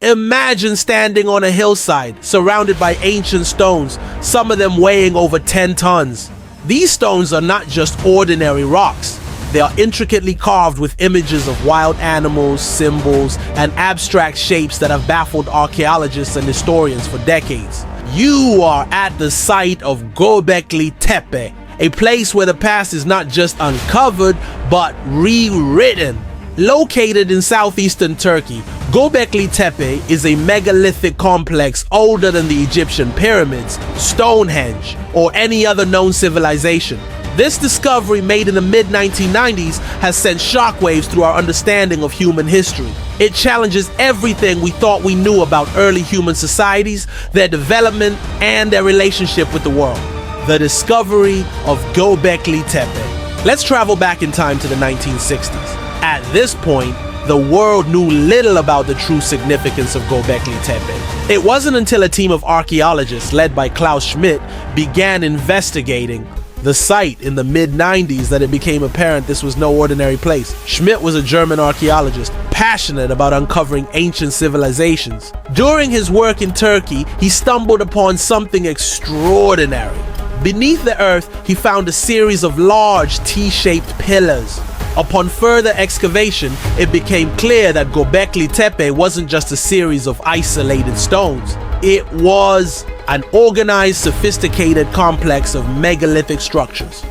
Imagine standing on a hillside, surrounded by ancient stones, some of them weighing over 10 tons. These stones are not just ordinary rocks. They are intricately carved with images of wild animals, symbols, and abstract shapes that have baffled archaeologists and historians for decades. You are at the site of Göbekli Tepe, a place where the past is not just uncovered, but rewritten. Located in southeastern Turkey, Göbekli Tepe is a megalithic complex older than the Egyptian pyramids, Stonehenge, or any other known civilization. This discovery, made in the mid-1990s, has sent shockwaves through our understanding of human history. It challenges everything we thought we knew about early human societies, their development, and their relationship with the world. The discovery of Göbekli Tepe. Let's travel back in time to the 1960s. At this point, the world knew little about the true significance of Göbekli Tepe. It wasn't until a team of archaeologists led by Klaus Schmidt began investigating the site in the mid-90s that it became apparent this was no ordinary place. Schmidt was a German archaeologist, passionate about uncovering ancient civilizations. During his work in Turkey, he stumbled upon something extraordinary. Beneath the earth, he found a series of large T-shaped pillars. Upon further excavation, it became clear that Göbekli Tepe wasn't just a series of isolated stones. It was an organized, sophisticated complex of megalithic structures.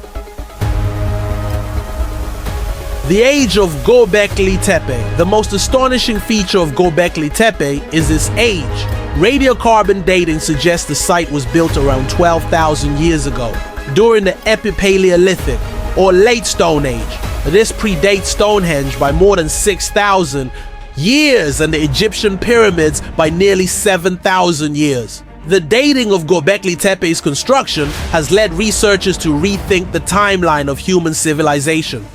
The age of Göbekli Tepe. The most astonishing feature of Göbekli Tepe is its age. Radiocarbon dating suggests the site was built around 12,000 years ago, during the Epipaleolithic or Late Stone Age. This predates Stonehenge by more than 6,000 years and the Egyptian pyramids by nearly 7,000 years. The dating of Göbekli Tepe's construction has led researchers to rethink the timeline of human civilization.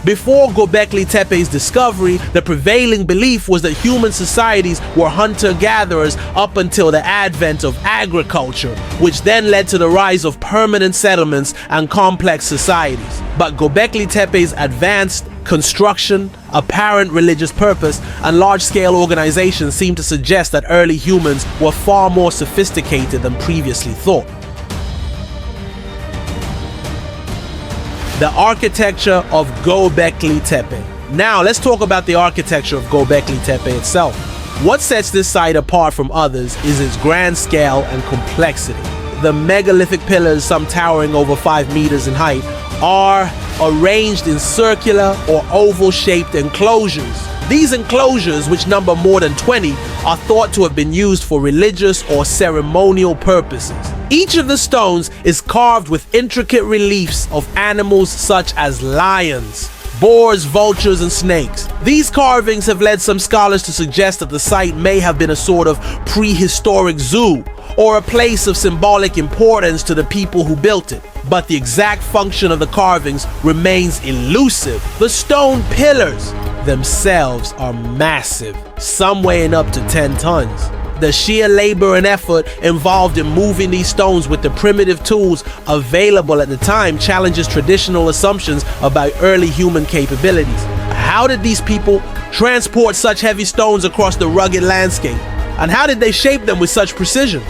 Before Göbekli Tepe's discovery, the prevailing belief was that human societies were hunter-gatherers up until the advent of agriculture, which then led to the rise of permanent settlements and complex societies. But Göbekli Tepe's advanced construction, apparent religious purpose, and large-scale organization seem to suggest that early humans were far more sophisticated than previously thought. The architecture of Göbekli Tepe. Now let's talk about the architecture of Göbekli Tepe itself. What sets this site apart from others is its grand scale and complexity. The megalithic pillars, some towering over 5 meters in height, are arranged in circular or oval-shaped enclosures. These enclosures, which number more than 20, are thought to have been used for religious or ceremonial purposes. Each of the stones is carved with intricate reliefs of animals such as lions, boars, vultures, and snakes. These carvings have led some scholars to suggest that the site may have been a sort of prehistoric zoo, or a place of symbolic importance to the people who built it. But the exact function of the carvings remains elusive. The stone pillars themselves are massive, some weighing up to 10 tons. The sheer labor and effort involved in moving these stones with the primitive tools available at the time challenges traditional assumptions about early human capabilities. How did these people transport such heavy stones across the rugged landscape? And how did they shape them with such precision?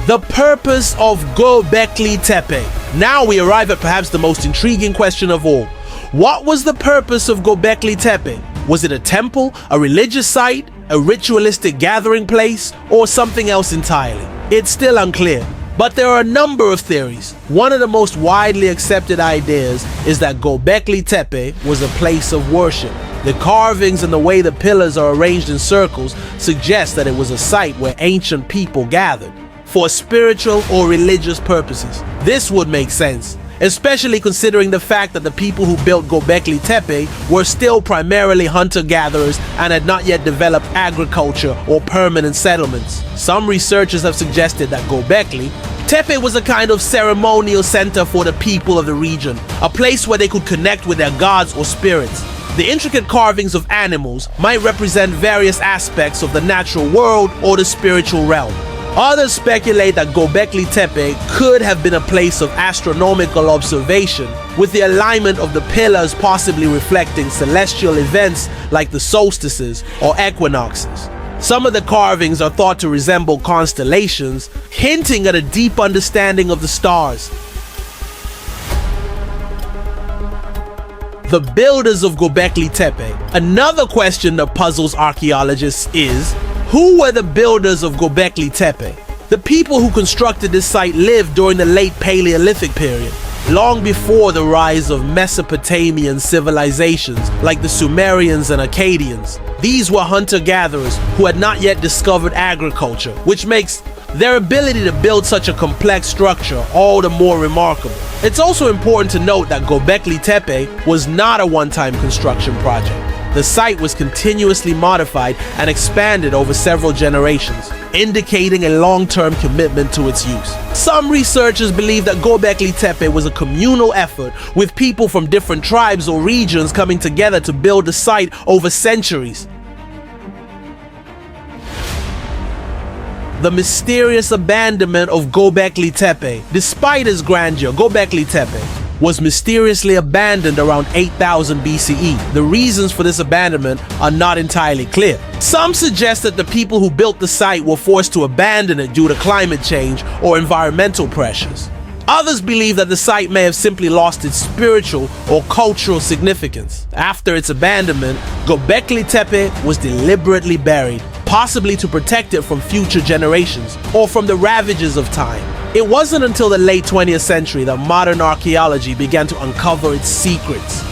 The purpose of Göbekli Tepe. Now we arrive at perhaps the most intriguing question of all. What was the purpose of Göbekli Tepe? Was it a temple, a religious site, a ritualistic gathering place, or something else entirely? It's still unclear, but there are a number of theories. One of the most widely accepted ideas is that Göbekli Tepe was a place of worship. The carvings and the way the pillars are arranged in circles suggest that it was a site where ancient people gathered for spiritual or religious purposes. This would make sense, especially considering the fact that the people who built Göbekli Tepe were still primarily hunter-gatherers and had not yet developed agriculture or permanent settlements. Some researchers have suggested that Göbekli Tepe was a kind of ceremonial center for the people of the region, a place where they could connect with their gods or spirits. The intricate carvings of animals might represent various aspects of the natural world or the spiritual realm. Others speculate that Göbekli Tepe could have been a place of astronomical observation, with the alignment of the pillars possibly reflecting celestial events like the solstices or equinoxes. Some of the carvings are thought to resemble constellations, hinting at a deep understanding of the stars. The builders of Göbekli Tepe. Another question that puzzles archaeologists is, who were the builders of Göbekli Tepe? The people who constructed this site lived during the late Paleolithic period, long before the rise of Mesopotamian civilizations like the Sumerians and Akkadians. These were hunter-gatherers who had not yet discovered agriculture, which makes their ability to build such a complex structure all the more remarkable. It's also important to note that Göbekli Tepe was not a one-time construction project. The site was continuously modified and expanded over several generations, indicating a long-term commitment to its use. Some researchers believe that Göbekli Tepe was a communal effort, with people from different tribes or regions coming together to build the site over centuries. The mysterious abandonment of Göbekli Tepe. Despite its grandeur, Göbekli Tepe was mysteriously abandoned around 8000 BCE. The reasons for this abandonment are not entirely clear. Some suggest that the people who built the site were forced to abandon it due to climate change or environmental pressures. Others believe that the site may have simply lost its spiritual or cultural significance. After its abandonment, Göbekli Tepe was deliberately buried, possibly to protect it from future generations or from the ravages of time. It wasn't until the late 20th century that modern archaeology began to uncover its secrets.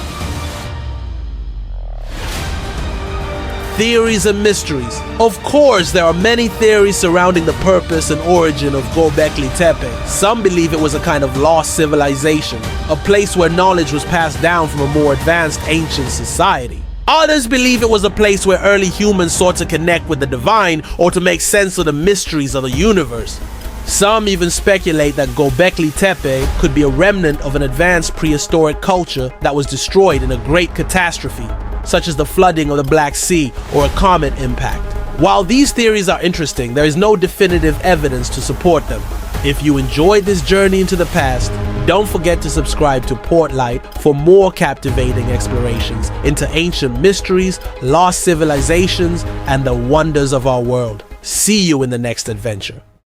Theories and mysteries. Of course, there are many theories surrounding the purpose and origin of Göbekli Tepe. Some believe it was a kind of lost civilization, a place where knowledge was passed down from a more advanced ancient society. Others believe it was a place where early humans sought to connect with the divine or to make sense of the mysteries of the universe. Some even speculate that Göbekli Tepe could be a remnant of an advanced prehistoric culture that was destroyed in a great catastrophe, such as the flooding of the Black Sea or a comet impact. While these theories are interesting, there is no definitive evidence to support them. If you enjoyed this journey into the past, don't forget to subscribe to Portlight for more captivating explorations into ancient mysteries, lost civilizations, and the wonders of our world. See you in the next adventure.